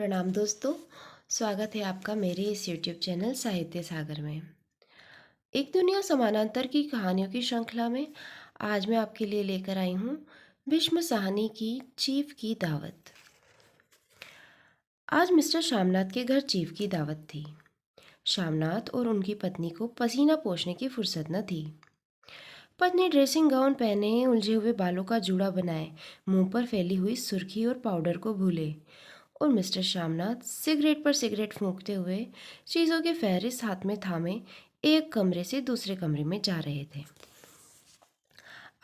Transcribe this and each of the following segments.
प्रणाम दोस्तों। स्वागत है आपका मेरे इस यूट्यूब चैनल साहित्य सागर में। एक दुनिया समानांतर की कहानियों की श्रृंखला में आज मैं आपके लिए लेकर आई हूँ भीष्म साहनी की चीफ की दावत। आज मिस्टर श्यामनाथ के घर चीफ की दावत थी। श्यामनाथ और उनकी पत्नी को पसीना पोंछने की फुर्सत न थी। पत्नी ड्रेसिंग गाउन पहने उलझे हुए बालों का जूड़ा बनाए मुंह पर फैली हुई सुर्खी और पाउडर को भूले, और मिस्टर श्यामनाथ सिगरेट पर सिगरेट फूंकते हुए चीज़ों की फहरिस्त हाथ में थामे एक कमरे से दूसरे कमरे में जा रहे थे।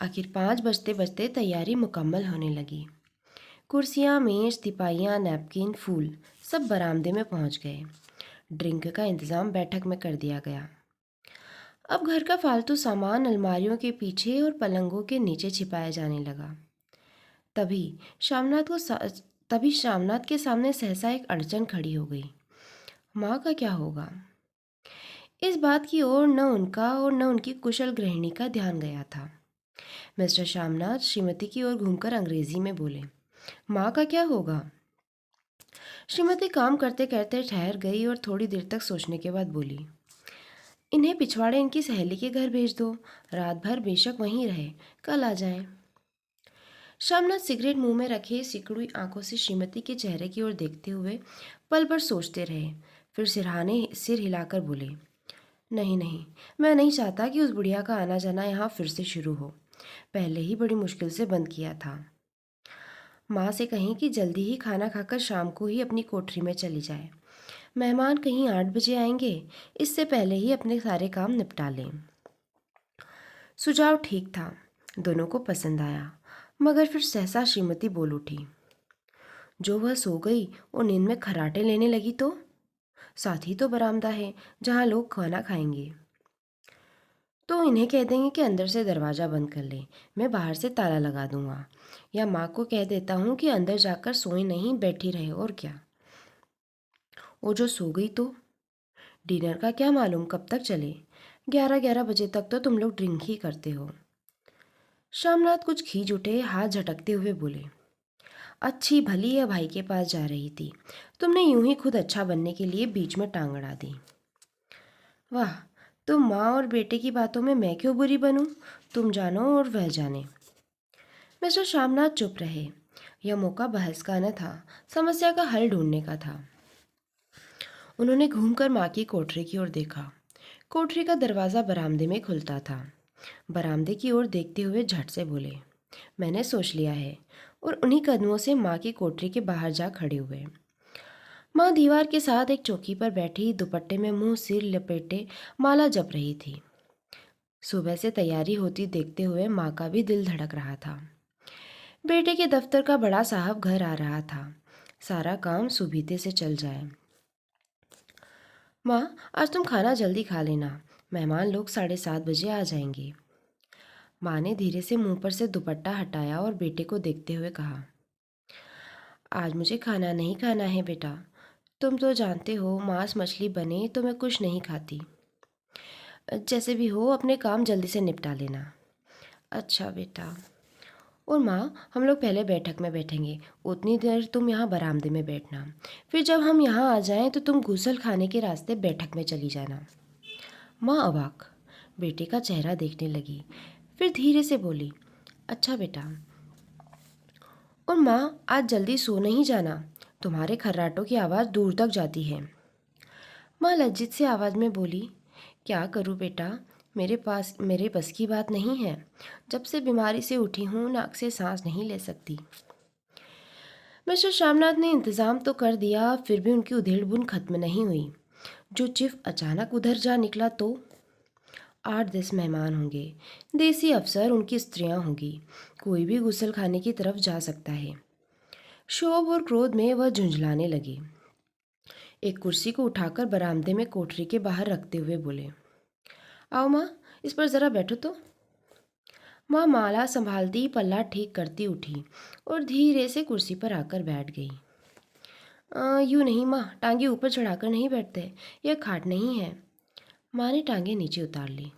आखिर 5 बजते बजते तैयारी मुकम्मल होने लगी। कुर्सियाँ, मेज, तिपाइयाँ, नैपकिन, फूल सब बरामदे में पहुंच गए। ड्रिंक का इंतज़ाम बैठक में कर दिया गया। अब घर का फालतू सामान अलमारियों के पीछे और पलंगों के नीचे छिपाया जाने लगा। तभी श्यामनाथ को सा- तभी श्यामनाथ के सामने सहसा एक अड़चन खड़ी हो गई। माँ का क्या होगा? इस बात की ओर न उनका और न उनकी कुशल गृहिणी का ध्यान गया था। मिस्टर श्यामनाथ श्रीमती की ओर घूमकर अंग्रेजी में बोले, माँ का क्या होगा? श्रीमती काम करते करते ठहर गई और थोड़ी देर तक सोचने के बाद बोली, इन्हें पिछवाड़े इनकी सहेली के घर भेज दो। रात भर बेशक वहीं रहे, कल आ जाएं। श्यामनाथ सिगरेट मुंह में रखे सिकुड़ी आंखों से श्रीमती के चेहरे की ओर देखते हुए पल भर सोचते रहे। फिर सिर हिलाकर बोले, नहीं नहीं, मैं नहीं चाहता कि उस बुढ़िया का आना जाना यहाँ फिर से शुरू हो। पहले ही बड़ी मुश्किल से बंद किया था। माँ से कहें कि जल्दी ही खाना खाकर शाम को ही अपनी कोठरी में चली जाए। मेहमान कहीं 8 बजे आएंगे, इससे पहले ही अपने सारे काम निपटा लें। सुझाव ठीक था, दोनों को पसंद आया, मगर फिर सहसा श्रीमती बोल उठी, जो वह सो गई और नींद में खर्राटे लेने लगी तो? साथ ही तो बरामदा है जहाँ लोग खाना खाएंगे। तो इन्हें कह देंगे कि अंदर से दरवाज़ा बंद कर लें, मैं बाहर से ताला लगा दूंगा। या माँ को कह देता हूँ कि अंदर जाकर सोए नहीं, बैठी रहे, और क्या। वो जो सो गई तो? डिनर का क्या मालूम कब तक चले। 11-11 बजे तक तो तुम लोग ड्रिंक ही करते हो। श्यामनाथ कुछ खींच उठे, हाथ झटकते हुए बोले, अच्छी भली यह भाई के पास जा रही थी, तुमने यूं ही खुद अच्छा बनने के लिए बीच में टांग अड़ा दी। वाह, तुम माँ और बेटे की बातों में मैं क्यों बुरी बनूं? तुम जानो और वह जाने। मिस्टर श्यामनाथ चुप रहे। यह मौका बहस का न था, समस्या का हल ढूंढने का था। उन्होंने घूमकर माँ की कोठरी की ओर देखा। कोठरी का दरवाज़ा बरामदे में खुलता था। बरामदे की ओर देखते हुए झट से बोले, मैंने सोच लिया है, और उन्हीं कदमों से माँ की कोठरी के बाहर जा खड़े हुए। माँ दीवार के साथ एक चौकी पर बैठी दुपट्टे में मुंह सिर लपेटे माला जप रही थी। सुबह से तैयारी होती देखते हुए माँ का भी दिल धड़क रहा था। बेटे के दफ्तर का बड़ा साहब घर आ रहा था, सारा काम सुबीते से चल जाए। माँ, आज तुम खाना जल्दी खा लेना, मेहमान लोग 7:30 बजे आ जाएंगे। माँ ने धीरे से मुंह पर से दुपट्टा हटाया और बेटे को देखते हुए कहा, आज मुझे खाना नहीं खाना है बेटा। तुम तो जानते हो मांस मछली बने तो मैं कुछ नहीं खाती। जैसे भी हो अपने काम जल्दी से निपटा लेना। अच्छा बेटा। और माँ, हम लोग पहले बैठक में बैठेंगे, उतनी देर तुम यहाँ बरामदे में बैठना। फिर जब हम यहाँ आ जाएं तो तुम गूसल खाने के रास्ते बैठक में चली जाना। माँ अवाक बेटे का चेहरा देखने लगी, फिर धीरे से बोली, अच्छा बेटा। और माँ, आज जल्दी सो नहीं जाना, तुम्हारे खर्राटों की आवाज़ दूर तक जाती है। माँ लज्जित से आवाज़ में बोली, क्या करूँ बेटा, मेरे बस की बात नहीं है। जब से बीमारी से उठी हूँ नाक से सांस नहीं ले सकती। मिस्टर श्यामनाथ ने इंतज़ाम तो कर दिया, फिर भी उनकी उधेड़-बुन खत्म नहीं हुई। जो चिफ अचानक उधर जा निकला तो 8-10 मेहमान होंगे, देसी अफसर, उनकी स्त्रियां होंगी, कोई भी गुसल खाने की तरफ जा सकता है। क्षोभ और क्रोध में वह झुंझलाने लगी। एक कुर्सी को उठाकर बरामदे में कोठरी के बाहर रखते हुए बोले, आओ माँ, इस पर ज़रा बैठो तो। माँ माला संभालती पल्ला ठीक करती उठी और धीरे से कुर्सी पर आकर बैठ गई। यूँ नहीं माँ, टांगे ऊपर चढ़ाकर नहीं बैठते, यह खाट नहीं है। माँ ने टांगे नीचे उतार ली।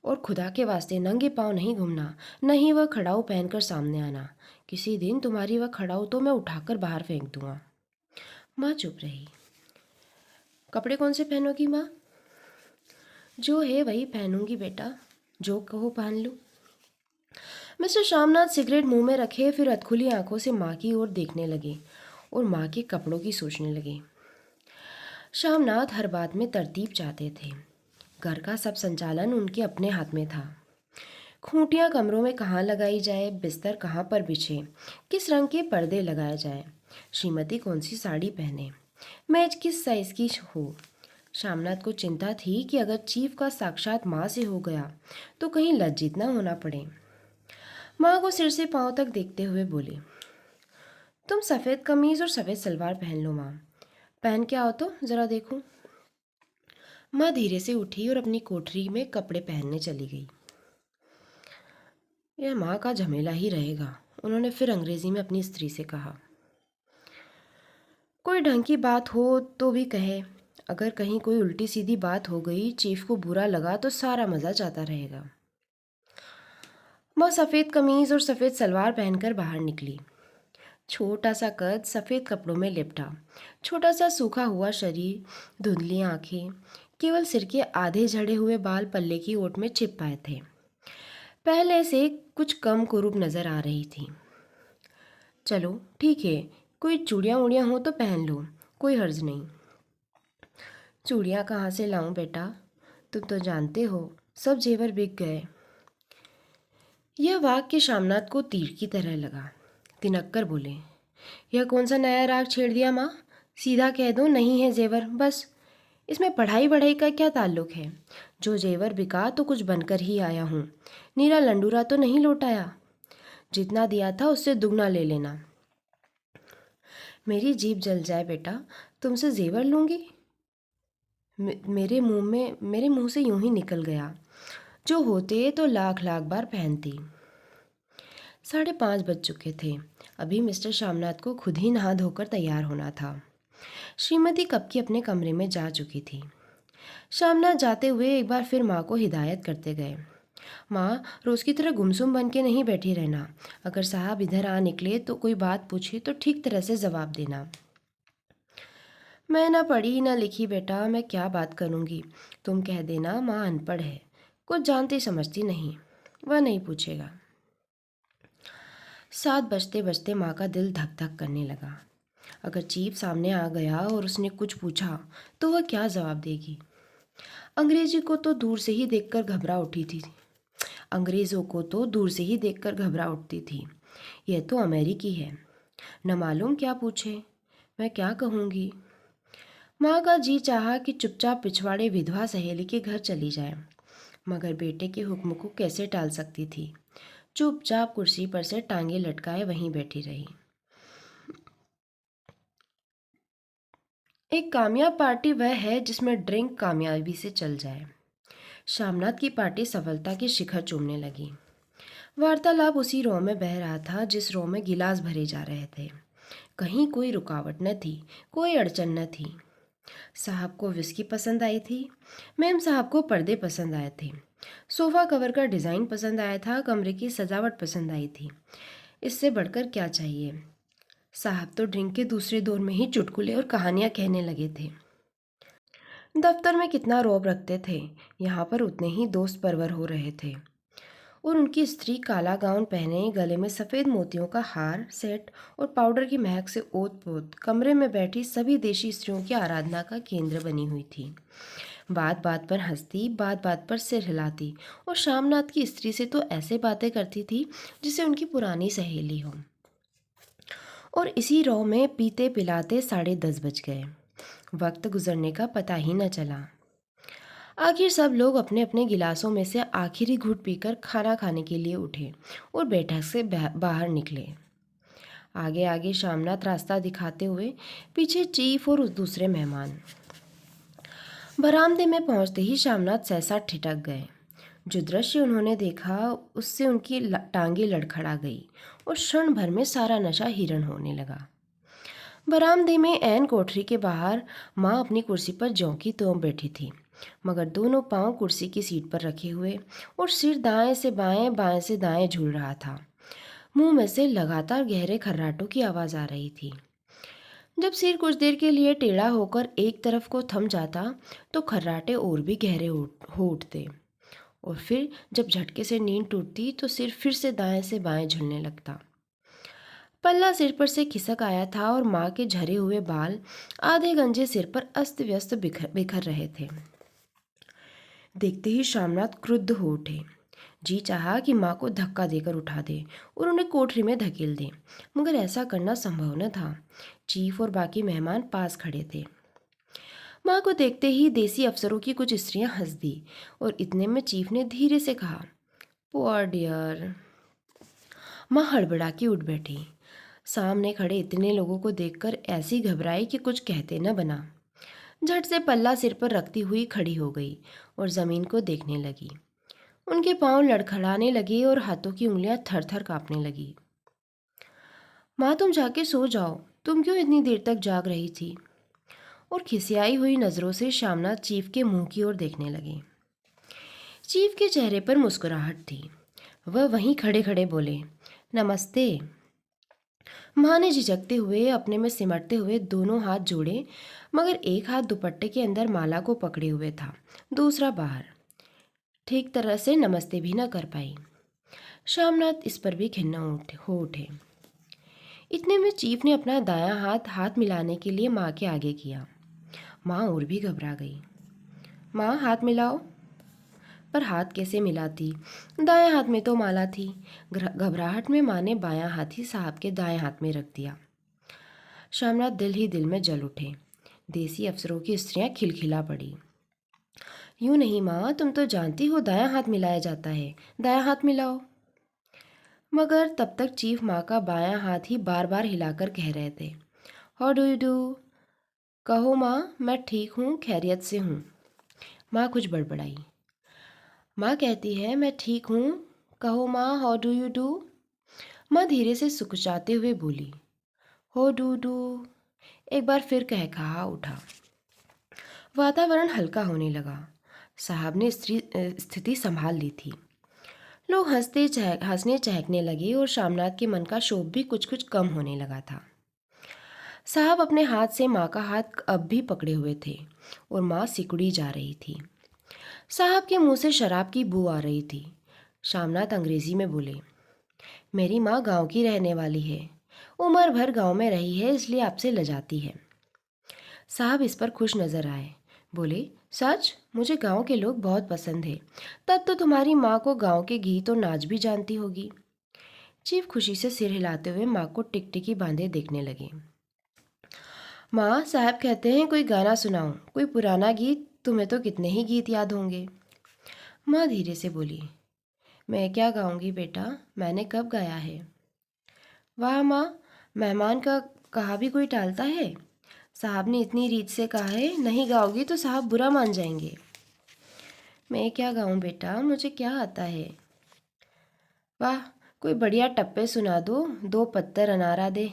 और खुदा के वास्ते नंगे पाँव नहीं घूमना, नहीं वह खड़ाऊ पहनकर सामने आना। किसी दिन तुम्हारी वह खड़ाऊ तो मैं उठाकर बाहर फेंक दूंगा। माँ चुप रही। कपड़े कौन से पहनोगी माँ? जो है वही पहनूंगी बेटा, जो कहो पहन लूँ। मिस्टर श्यामनाथ सिगरेट मुंह में रखे फिर अधखुली आंखों से माँ की ओर देखने लगे और माँ के कपड़ों की सोचने लगे। श्यामनाथ हर बात में तरतीब चाहते थे। घर का सब संचालन उनके अपने हाथ में था। खूंटियाँ कमरों में कहाँ लगाई जाए, बिस्तर कहाँ पर बिछे, किस रंग के पर्दे लगाए जाए, श्रीमती कौन सी साड़ी पहने, मेज किस साइज की हो। श्यामनाथ को चिंता थी कि अगर चीफ का साक्षात माँ से हो गया तो कहीं लज्जित न होना पड़े। माँ को सिर से पांव तक देखते हुए बोली, तुम सफ़ेद कमीज़ और सफ़ेद सलवार पहन लो माँ। पहन के आओ तो ज़रा देखूं। माँ धीरे से उठी और अपनी कोठरी में कपड़े पहनने चली गई। यह माँ का झमेला ही रहेगा, उन्होंने फिर अंग्रेजी में अपनी स्त्री से कहा। कोई ढंग की बात हो तो भी कहे, अगर कहीं कोई उल्टी सीधी बात हो गई, चीफ को बुरा लगा तो सारा मज़ा जाता रहेगा। माँ सफ़ेद कमीज़ और सफ़ेद सलवार पहनकर बाहर निकली। छोटा सा कद सफ़ेद कपड़ों में लिपटा, छोटा सा सूखा हुआ शरीर, धुंधली आंखें, केवल सिर के आधे झड़े हुए बाल पल्ले की ओट में छिप पाए थे। पहले से कुछ कम कुरूप नज़र आ रही थी। चलो ठीक है, कोई चूड़ियाँ वूड़ियाँ हो तो पहन लो, कोई हर्ज नहीं। चूड़ियाँ कहाँ से लाऊं बेटा, तुम तो जानते हो सब जेवर बिक गए। यह वाक्य श्यामनाथ को तीर की तरह लगा। तिनक्कर बोले, यह कौन सा नया राग छेड़ दिया माँ? सीधा कह दो नहीं है जेवर, बस। इसमें पढ़ाई वढ़ाई का क्या ताल्लुक है? जो जेवर बिका तो कुछ बनकर ही आया हूँ, नीरा लंडूरा तो नहीं लौटाया। जितना दिया था उससे दुगना ले लेना। मेरी जीभ जल जाए बेटा, तुमसे जेवर लूँगी? मेरे मुंह से यूं ही निकल गया, जो होते तो लाख लाख बार पहनती। 5:30 बज चुके थे। अभी मिस्टर श्यामनाथ को खुद ही नहा धोकर तैयार होना था। श्रीमती कब की अपने कमरे में जा चुकी थी। श्यामनाथ जाते हुए एक बार फिर माँ को हिदायत करते गए, माँ रोज़ की तरह गुमसुम बन के नहीं बैठी रहना। अगर साहब इधर आ निकले तो कोई बात पूछे तो ठीक तरह से जवाब देना। मैं ना पढ़ी ना लिखी बेटा, मैं क्या बात करूँगी। तुम कह देना माँ अनपढ़ है, कुछ जानती समझती नहीं, वह नहीं पूछेगा। 7 बजते बजते माँ का दिल धक धक करने लगा। अगर चीफ सामने आ गया और उसने कुछ पूछा तो वह क्या जवाब देगी। अंग्रेजी को तो दूर से ही देखकर घबरा उठी थी अंग्रेज़ों को तो दूर से ही देखकर घबरा उठती थी। यह तो अमेरिकी है, न मालूम क्या पूछे, मैं क्या कहूँगी। माँ का जी चाहा कि चुपचाप पिछवाड़े विधवा सहेली के घर चली जाए, मगर बेटे के हुक्म को कैसे टाल सकती थी। चुपचाप कुर्सी पर से टांगे लटकाए वहीं बैठी रही। एक कामयाब पार्टी वह है जिसमें ड्रिंक कामयाबी से चल जाए। श्यामनाथ की पार्टी सफलता के शिखर चूमने लगी। वार्तालाप उसी रो में बह रहा था जिस रो में गिलास भरे जा रहे थे। कहीं कोई रुकावट न थी, कोई अड़चन न थी। साहब को विस्की पसंद आई थी, मैम साहब को पर्दे पसंद आए थे, सोफ़ा कवर का डिज़ाइन पसंद आया था, कमरे की सजावट पसंद आई थी। इससे बढ़कर क्या चाहिए। साहब तो ड्रिंक के दूसरे दौर में ही चुटकुले और कहानियाँ कहने लगे थे। दफ्तर में कितना रौब रखते थे, यहाँ पर उतने ही दोस्त परवर हो रहे थे। और उनकी स्त्री काला गाउन पहने, गले में सफ़ेद मोतियों का हार सेट और पाउडर की महक से ओत पोत कमरे में बैठी सभी देशी स्त्रियों की आराधना का केंद्र बनी हुई थी। बात बात पर हंसती, बात बात पर सिर हिलाती और श्यामनाथ की स्त्री से तो ऐसे बातें करती थी जिसे उनकी पुरानी सहेली हो। और इसी रौ में पीते पिलाते 10:30 बज गए। वक्त गुजरने का पता ही न चला। आखिर सब लोग अपने अपने गिलासों में से आखिरी घूंट पीकर खाना खाने के लिए उठे और बैठक से बाहर निकले। आगे आगे श्यामनाथ रास्ता दिखाते हुए, पीछे चीफ और उस दूसरे मेहमान। बरामदे में पहुंचते ही श्यामनाथ सहसा ठिठक गए। जो दृश्य उन्होंने देखा उससे उनकी टांगे लड़खड़ा गई और क्षण भर में सारा नशा हिरण होने लगा। बरामदे में ऐन कोठरी के बाहर माँ अपनी कुर्सी पर ज्यों की त्यों बैठी थी, मगर दोनों पांव कुर्सी की सीट पर रखे हुए और सिर दाएं से बाएं बाएं से दाएं झूल रहा था। मुंह में से लगातार गहरे खर्राटों की आवाज़ आ रही थी। जब सिर कुछ देर के लिए टेढ़ा होकर एक तरफ को थम जाता तो खर्राटे और भी गहरे हो उठते, और फिर जब झटके से नींद टूटती तो सिर फिर से बाएं झुलने लगता। पल्ला सिर पर से खिसक आया था और माँ के झरे हुए बाल आधे गंजे सिर पर अस्त व्यस्त बिखर बिखर रहे थे। देखते ही शामनाथ क्रुद्ध हो उठे। जी चाहा कि माँ को धक्का देकर उठा दे और उन्हें कोठरी में धकेल दे, मगर ऐसा करना संभव न था। चीफ और बाकी मेहमान पास खड़े थे। माँ को देखते ही देसी अफसरों की कुछ स्त्रियां हंस दी और इतने में चीफ ने धीरे से कहा, पुअर डियर। माँ हड़बड़ा के उठ बैठी। सामने खड़े इतने लोगों को देखकर ऐसी घबराई कि कुछ कहते न बना। झट से पल्ला सिर पर रखती हुई खड़ी हो गई और जमीन को देखने लगी। उनके पांव लड़खड़ाने लगे और हाथों की उंगलियां थर थर कांपने लगी। माँ तुम जाके सो जाओ, तुम क्यों इतनी देर तक जाग रही थी? और खिसियाई हुई नज़रों से शामनाथ चीफ के मुंह की ओर देखने लगे। चीफ के चेहरे पर मुस्कुराहट थी। वह वहीं खड़े खड़े बोले, नमस्ते। माँ ने झिझकते हुए अपने में सिमटते हुए दोनों हाथ जोड़े, मगर एक हाथ दुपट्टे के अंदर माला को पकड़े हुए था, दूसरा बाहर। ठीक तरह से नमस्ते भी न कर पाई। शामनाथ इस पर भी खिन्न हो उठे। इतने में चीफ ने अपना दायां हाथ हाथ मिलाने के लिए माँ के आगे किया। माँ और भी घबरा गई। माँ हाथ मिलाओ। पर हाथ कैसे मिलाती? दाएं हाथ में तो माला थी। घबराहट में माँ ने बायां हाथ ही साहब के दाएं हाथ में रख दिया। शामनाथ दिल ही दिल में जल उठे। देसी अफसरों की स्त्रियां खिलखिला पड़ी। यूं नहीं माँ, तुम तो जानती हो दायां हाथ मिलाया जाता है, दायां हाथ मिलाओ। मगर तब तक चीफ माँ का बायां हाथ ही बार बार हिलाकर कह रहे थे, हाउ डू यू डू। कहो माँ, मैं ठीक हूँ, खैरियत से हूँ। माँ कुछ बड़बड़ाई। माँ कहती है मैं ठीक हूँ, कहो माँ, हाउ डू यू डू। माँ धीरे से सुकुचाते हुए बोली, हो डू डू। एक बार फिर कह कहा उठा। वातावरण हल्का होने लगा। साहब ने स्थिति संभाल ली थी। लोग हंसने चहकने लगे और शामनाथ के मन का शोभ भी कुछ कुछ कम होने लगा था। साहब अपने हाथ से माँ का हाथ अब भी पकड़े हुए थे और माँ सिकुड़ी जा रही थी। साहब के मुंह से शराब की बू आ रही थी। शामनाथ अंग्रेजी में बोले, मेरी माँ गांव की रहने वाली है, उम्र भर गांव में रही है, इसलिए आपसे लजाती है। साहब इस पर खुश नजर आए। बोले, सच? मुझे गांव के लोग बहुत पसंद है। तब तो तुम्हारी माँ को गांव के गीत और नाच भी जानती होगी। चीफ खुशी से सिर हिलाते हुए माँ को टिकटिकी बांधे देखने लगे। माँ, साहब कहते हैं कोई गाना सुनाओ, कोई पुराना गीत। तुम्हें तो कितने ही गीत याद होंगे। माँ धीरे से बोली, मैं क्या गाऊंगी बेटा, मैंने कब गाया है। वाह माँ, मेहमान का कहा भी कोई टालता है। साहब ने इतनी रीत से कहा है, नहीं गाओगी तो साहब बुरा मान जाएंगे। मैं क्या गाऊं बेटा, मुझे क्या आता है। वाह, कोई बढ़िया टप्पे सुना दो, दो पत्तर अनारा दे।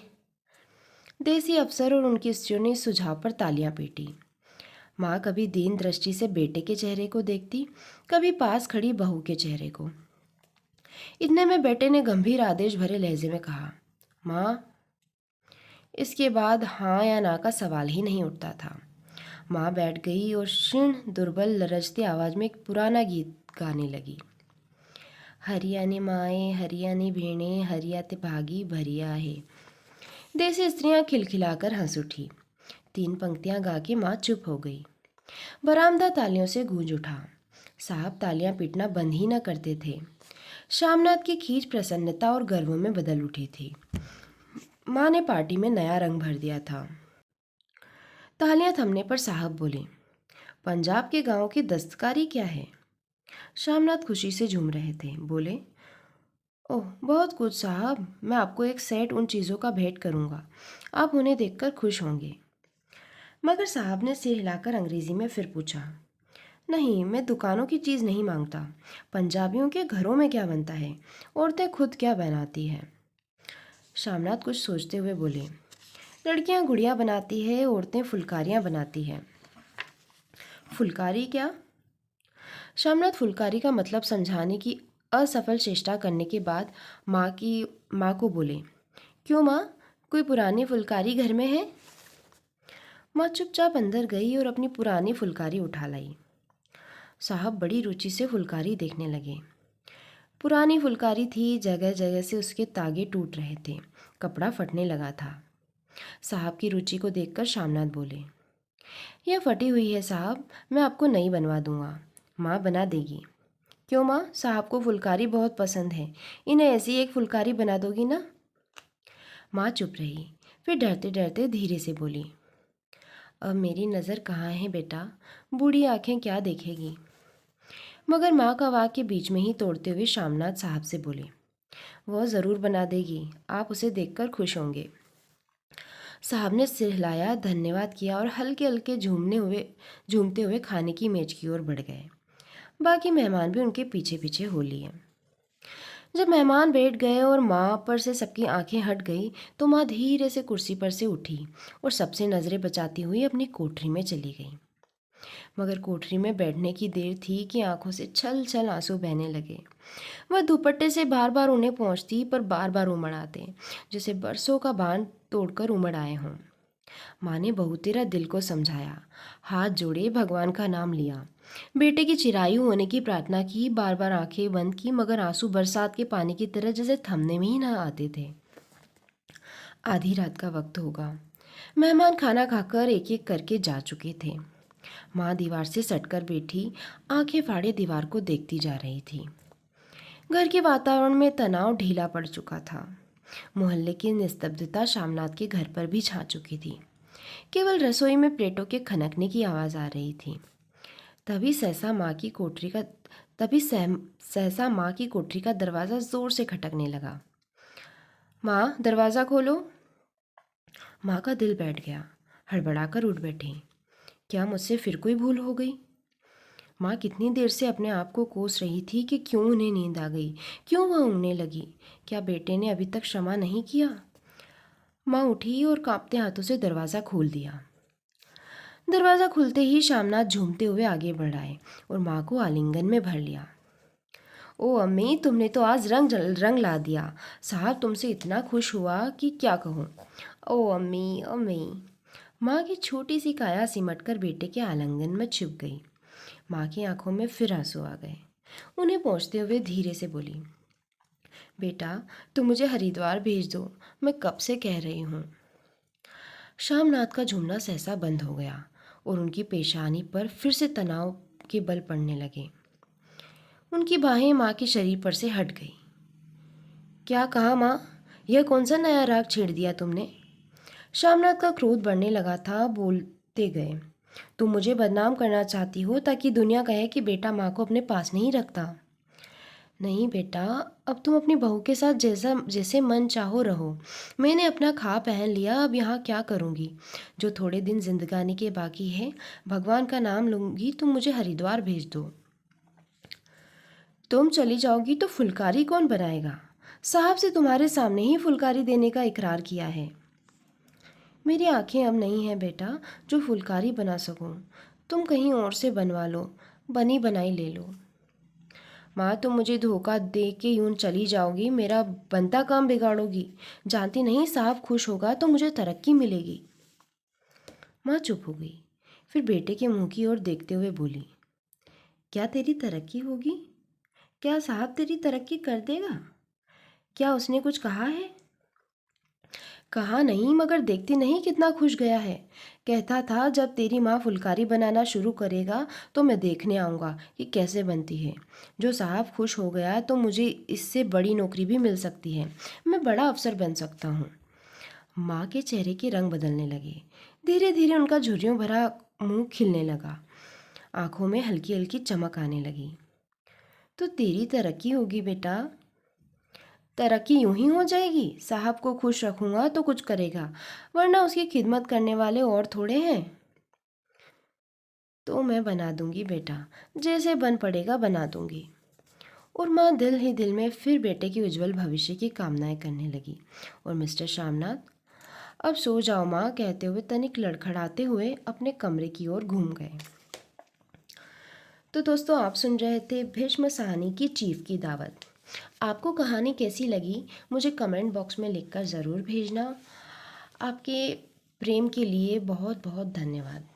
देसी अफसर और उनकी स्त्रियों ने इस सुझाव पर तालियां पीटी। माँ कभी दीन दृष्टि से बेटे के चेहरे को देखती, कभी पास खड़ी बहू के चेहरे को। इतने में बेटे ने गंभीर आदेश भरे लहजे में कहा, माँ। इसके बाद हाँ या ना का सवाल ही नहीं उठता था। माँ बैठ गई और क्षीण दुर्बल लरजती आवाज में एक पुराना गीत गाने लगी। हरियाणी माए हरियाणी भेणे हरियाते भागी भरिया है। देसी स्त्रियां खिलखिलाकर हंस उठी। 3 पंक्तियां गा के माँ चुप हो गई। बरामदा तालियों से गूंज उठा। साहब तालियां पीटना बंद ही न करते थे। शामनाथ की खींच प्रसन्नता और गर्व में बदल उठी थी। माँ ने पार्टी में नया रंग भर दिया था। तालियां थमने पर साहब बोले, पंजाब के गांव की दस्तकारी क्या है? शामनाथ खुशी से झूम रहे थे। बोले, ओह बहुत कुछ साहब, मैं आपको एक सेट उन चीज़ों का भेंट करूंगा, आप उन्हें देखकर खुश होंगे। मगर साहब ने सिर हिलाकर अंग्रेजी में फिर पूछा, नहीं, मैं दुकानों की चीज़ नहीं मांगता। पंजाबियों के घरों में क्या बनता है, औरतें खुद क्या बनाती हैं। शामनाथ कुछ सोचते हुए बोले, लड़कियां गुड़िया बनाती है, औरतें फुलकारियां बनाती हैं। फुलकारी क्या? शामनाथ फुलकारी का मतलब समझाने की असफल चेष्टा करने के बाद माँ को बोले, क्यों माँ, कोई पुरानी फुलकारी घर में है? माँ चुपचाप अंदर गई और अपनी पुरानी फुलकारी उठा लाई। साहब बड़ी रुचि से फुलकारी देखने लगे। पुरानी फुलकारी थी, जगह जगह से उसके तागे टूट रहे थे, कपड़ा फटने लगा था। साहब की रुचि को देखकर शामनाथ बोले, यह फटी हुई है साहब, मैं आपको नई बनवा दूंगा। माँ बना देगी। क्यों माँ, साहब को फुलकारी बहुत पसंद है, इन्हें ऐसी एक फुलकारी बना दोगी ना? माँ चुप रही, फिर डरते डरते धीरे से बोली, अब मेरी नज़र कहाँ है बेटा, बूढ़ी आंखें क्या देखेगी। मगर माँ का वाक्य बीच में ही तोड़ते हुए शामनाथ साहब से बोले, वह ज़रूर बना देगी, आप उसे देखकर खुश होंगे। साहब ने सिर हिलाया, धन्यवाद किया और हल्के हल्के झूमते हुए खाने की मेज की ओर बढ़ गए। बाकी मेहमान भी उनके पीछे पीछे हो लिए। जब मेहमान बैठ गए और माँ पर से सबकी आंखें हट गई, तो माँ धीरे से कुर्सी पर से उठी और सबसे नज़रें बचाती हुई अपनी कोठरी में चली गई। मगर कोठरी में बैठने की देर थी कि आंखों से छल छल आंसू बहने लगे। वह दुपट्टे से बार बार उन्हें पहुँचती, पर बार बार उमड़ आते, जैसे बरसों का बांध तोड़कर उमड़ आए हों। माँ ने बहुतेरा दिल को समझाया, हाथ जोड़े, भगवान का नाम लिया, बेटे की चिरायु होने की प्रार्थना की, बार बार आंखें बंद की, मगर आंसू बरसात के पानी की तरह जैसे थमने में ही ना आते थे। आधी रात का वक्त होगा। मेहमान खाना खाकर एक एक करके जा चुके थे। माँ दीवार से सटकर बैठी, आंखें फाड़े दीवार को देखती जा रही थी। घर के वातावरण में तनाव ढीला पड़ चुका था। मोहल्ले की निस्तब्धता शामनाथ के घर पर भी छा चुकी थी। केवल रसोई में प्लेटों के खनकने की आवाज़ आ रही थी। तभी सहसा माँ की कोठरी का तभी सहसा माँ की कोठरी का दरवाज़ा ज़ोर से खटकने लगा। माँ, दरवाज़ा खोलो। माँ का दिल बैठ गया, हड़बड़ाकर उठ बैठी। क्या मुझसे फिर कोई भूल हो गई? माँ कितनी देर से अपने आप को कोस रही थी कि क्यों उन्हें नींद आ गई, क्यों वह ऊँघने लगी। क्या बेटे ने अभी तक क्षमा नहीं किया? माँ उठी और कांपते हाथों से दरवाज़ा खोल दिया। दरवाज़ा खुलते ही शामनाथ झूमते हुए आगे बढ़ आए और माँ को आलिंगन में भर लिया। ओ अम्मी, तुमने तो आज रंग ला दिया। साहब तुमसे इतना खुश हुआ कि क्या कहूँ। ओ अम्मी, अम्मी। माँ की छोटी सी काया सिमटकर बेटे के आलिंगन में छिप गई। माँ की आंखों में फिर आंसू आ गए। उन्हें पहुँचते हुए धीरे से बोली, बेटा तुम मुझे हरिद्वार भेज दो, मैं कब से कह रही हूँ। शामनाथ का झूमना सहसा बंद हो गया और उनकी पेशानी पर फिर से तनाव के बल पड़ने लगे। उनकी बाहें माँ के शरीर पर से हट गई। क्या कहा माँ, यह कौन सा नया राग छेड़ दिया तुमने? शामनाथ का क्रोध बढ़ने लगा था। बोलते गए, तुम मुझे बदनाम करना चाहती हो ताकि दुनिया कहे कि बेटा माँ को अपने पास नहीं रखता। नहीं बेटा, अब तुम अपनी बहू के साथ जैसे मन चाहो रहो। मैंने अपना खा पहन लिया, अब यहाँ क्या करूँगी। जो थोड़े दिन जिंदगानी के बाकी है, भगवान का नाम लूँगी, तुम मुझे हरिद्वार भेज दो। तुम चली जाओगी तो फुलकारी कौन बनाएगा? साहब से तुम्हारे सामने ही फुलकारी देने का इकरार किया है। मेरी आंखें अब नहीं हैं बेटा जो फुलकारी बना सकूं। तुम कहीं और से बनवा लो, बनी बनाई ले लो। माँ, तुम मुझे धोखा दे के यूं चली जाओगी, मेरा बनता काम बिगाड़ोगी। जानती नहीं, साहब खुश होगा तो मुझे तरक्की मिलेगी। माँ चुप हो गई, फिर बेटे के मुंह की ओर देखते हुए बोली, क्या तेरी तरक्की होगी? क्या साहब तेरी तरक्की कर देगा? क्या उसने कुछ कहा है? कहा नहीं, मगर देखती नहीं कितना खुश गया है। कहता था जब तेरी माँ फुलकारी बनाना शुरू करेगा तो मैं देखने आऊँगा कि कैसे बनती है। जो साहब खुश हो गया तो मुझे इससे बड़ी नौकरी भी मिल सकती है, मैं बड़ा अफसर बन सकता हूँ। माँ के चेहरे के रंग बदलने लगे। धीरे धीरे उनका झुर्रियों भरा मुंह खिलने लगा, आंखों में हल्की हल्की चमक आने लगी। तो तेरी तरक्की होगी बेटा। तरक्की यूं ही हो जाएगी? साहब को खुश रखूंगा तो कुछ करेगा, वरना उसकी खिदमत करने वाले और थोड़े हैं। तो मैं बना दूंगी बेटा, जैसे बन पड़ेगा बना दूंगी। और माँ दिल ही दिल में फिर बेटे के उज्जवल भविष्य की कामनाएं करने लगी। और मिस्टर शामनाथ, अब सो जाओ माँ, कहते हुए तनिक लड़खड़ाते हुए अपने कमरे की ओर घूम गए। तो दोस्तों, आप सुन रहे थे भीष्म साहनी की चीफ की दावत। आपको कहानी कैसी लगी मुझे कमेंट बॉक्स में लिखकर ज़रूर भेजना। आपके प्रेम के लिए बहुत बहुत धन्यवाद।